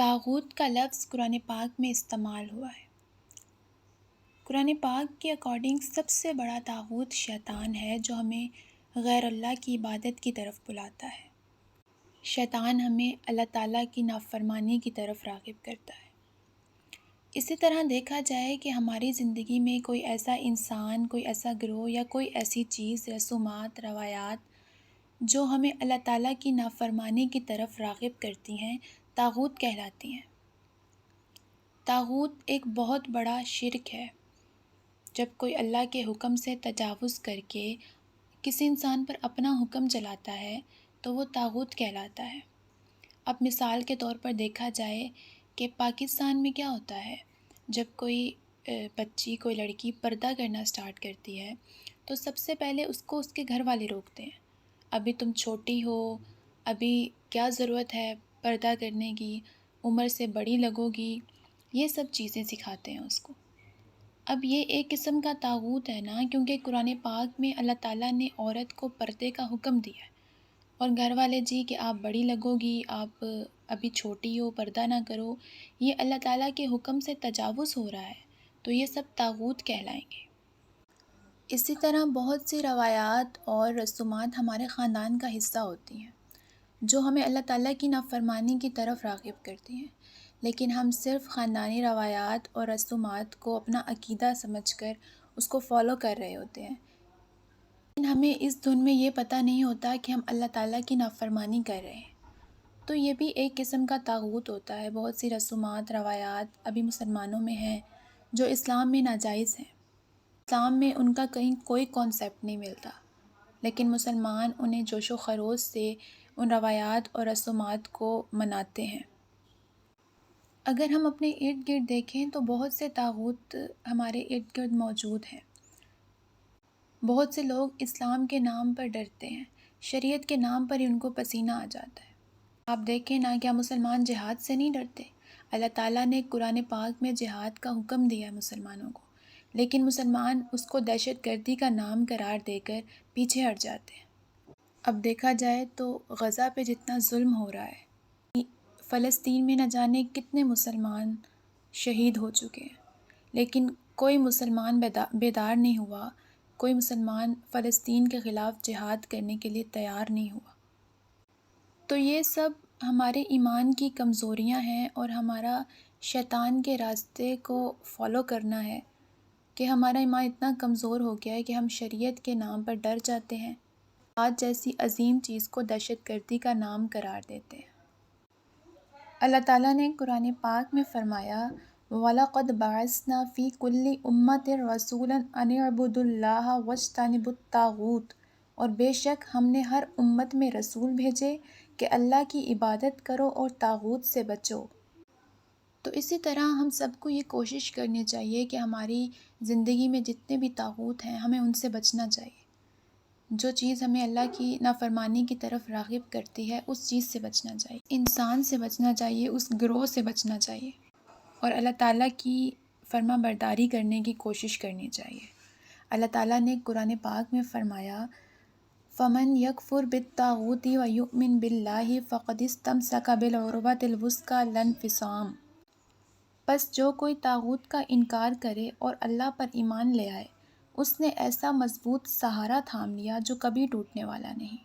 طاغوت کا لفظ قرآن پاک میں استعمال ہوا ہے۔ قرآن پاک کے اکارڈنگ سب سے بڑا طاغوت شیطان ہے، جو ہمیں غیر اللہ کی عبادت کی طرف بلاتا ہے۔ شیطان ہمیں اللہ تعالیٰ کی نافرمانی کی طرف راغب کرتا ہے۔ اسی طرح دیکھا جائے کہ ہماری زندگی میں کوئی ایسا انسان، کوئی ایسا گروہ یا کوئی ایسی چیز، رسومات، روایات جو ہمیں اللہ تعالیٰ کی نافرمانی کی طرف راغب کرتی ہیں، طاغوت کہلاتی ہیں۔ طاغوت ایک بہت بڑا شرک ہے۔ جب کوئی اللہ کے حکم سے تجاوز کر کے کسی انسان پر اپنا حکم چلاتا ہے تو وہ طاغوت کہلاتا ہے۔ اب مثال کے طور پر دیکھا جائے کہ پاکستان میں کیا ہوتا ہے، جب کوئی بچی، کوئی لڑکی پردہ کرنا سٹارٹ کرتی ہے تو سب سے پہلے اس کو اس کے گھر والے روکتے ہیں۔ ابھی تم چھوٹی ہو، ابھی کیا ضرورت ہے پردہ کرنے کی، عمر سے بڑی لگو گی، یہ سب چیزیں سکھاتے ہیں اس کو۔ اب یہ ایک قسم کا طاغوت ہے نا، کیونکہ قرآن پاک میں اللہ تعالیٰ نے عورت کو پردے کا حکم دیا ہے، اور گھر والے جی کہ آپ بڑی لگو گی، آپ ابھی چھوٹی ہو، پردہ نہ کرو، یہ اللہ تعالیٰ کے حکم سے تجاوز ہو رہا ہے، تو یہ سب طاغوت کہلائیں گے۔ اسی طرح بہت سی روایات اور رسومات ہمارے خاندان کا حصہ ہوتی ہیں، جو ہمیں اللہ تعالیٰ کی نافرمانی کی طرف راغب کرتی ہیں، لیکن ہم صرف خاندانی روایات اور رسومات کو اپنا عقیدہ سمجھ کر اس کو فالو کر رہے ہوتے ہیں، لیکن ہمیں اس دھن میں یہ پتہ نہیں ہوتا کہ ہم اللہ تعالیٰ کی نافرمانی کر رہے ہیں۔ تو یہ بھی ایک قسم کا طاغوت ہوتا ہے۔ بہت سی رسومات، روایات ابھی مسلمانوں میں ہیں جو اسلام میں ناجائز ہیں۔ اسلام میں ان کا کہیں کوئی کانسیپٹ نہیں ملتا، لیکن مسلمان انہیں جوش و خروش سے ان روایات اور رسومات کو مناتے ہیں۔ اگر ہم اپنے ارد گرد دیکھیں تو بہت سے طاغوت ہمارے ارد گرد موجود ہیں۔ بہت سے لوگ اسلام کے نام پر ڈرتے ہیں، شریعت کے نام پر ہی ان کو پسینہ آ جاتا ہے۔ آپ دیکھیں نا، کیا مسلمان جہاد سے نہیں ڈرتے؟ اللہ تعالیٰ نے قرآن پاک میں جہاد کا حکم دیا ہے مسلمانوں کو، لیکن مسلمان اس کو دہشت گردی کا نام قرار دے کر پیچھے ہٹ جاتے ہیں۔ اب دیکھا جائے تو غزہ پہ جتنا ظلم ہو رہا ہے، فلسطین میں نہ جانے کتنے مسلمان شہید ہو چکے ہیں، لیکن کوئی مسلمان بیدار نہیں ہوا، کوئی مسلمان فلسطین کے خلاف جہاد کرنے کے لیے تیار نہیں ہوا۔ تو یہ سب ہمارے ایمان کی کمزوریاں ہیں، اور ہمارا شیطان کے راستے کو فالو کرنا ہے کہ ہمارا ایمان اتنا کمزور ہو گیا ہے کہ ہم شریعت کے نام پر ڈر جاتے ہیں، آج جیسی عظیم چیز کو دہشت گردی کا نام قرار دیتے ہیں۔ اللہ تعالیٰ نے قرآن پاک میں فرمایا، وَلَقَدْ بَعَثْنَا فِي كُلِّ أُمَّةٍ رَسُولًا أَنِ اعْبُدُوا اللَّهَ وَاجْتَنِبُوا الطَّاغُوتَ، اور بے شک ہم نے ہر امت میں رسول بھیجے کہ اللہ کی عبادت کرو اور طاغوت سے بچو۔ تو اسی طرح ہم سب کو یہ کوشش کرنی چاہیے کہ ہماری زندگی میں جتنے بھی طاغوت ہیں ہمیں ان سے بچنا چاہیے۔ جو چیز ہمیں اللہ کی نافرمانی کی طرف راغب کرتی ہے اس چیز سے بچنا چاہیے، انسان سے بچنا چاہیے، اس گروہ سے بچنا چاہیے، اور اللہ تعالیٰ کی فرما برداری کرنے کی کوشش کرنی چاہیے۔ اللہ تعالیٰ نے قرآن پاک میں فرمایا، فَمَن يَكْفُرْ بِالطَّاغُوتِ وَيُؤْمِنْ بِاللَّهِ فَقَدِ اسْتَمْسَكَ بِالْعُرْوَةِ الْوُثْقَىٰ لَا انفصام۔ پس جو کوئی طاغوت کا انکار کرے اور اللہ پر ایمان لے آئے، اس نے ایسا مضبوط سہارا تھام لیا جو کبھی ٹوٹنے والا نہیں۔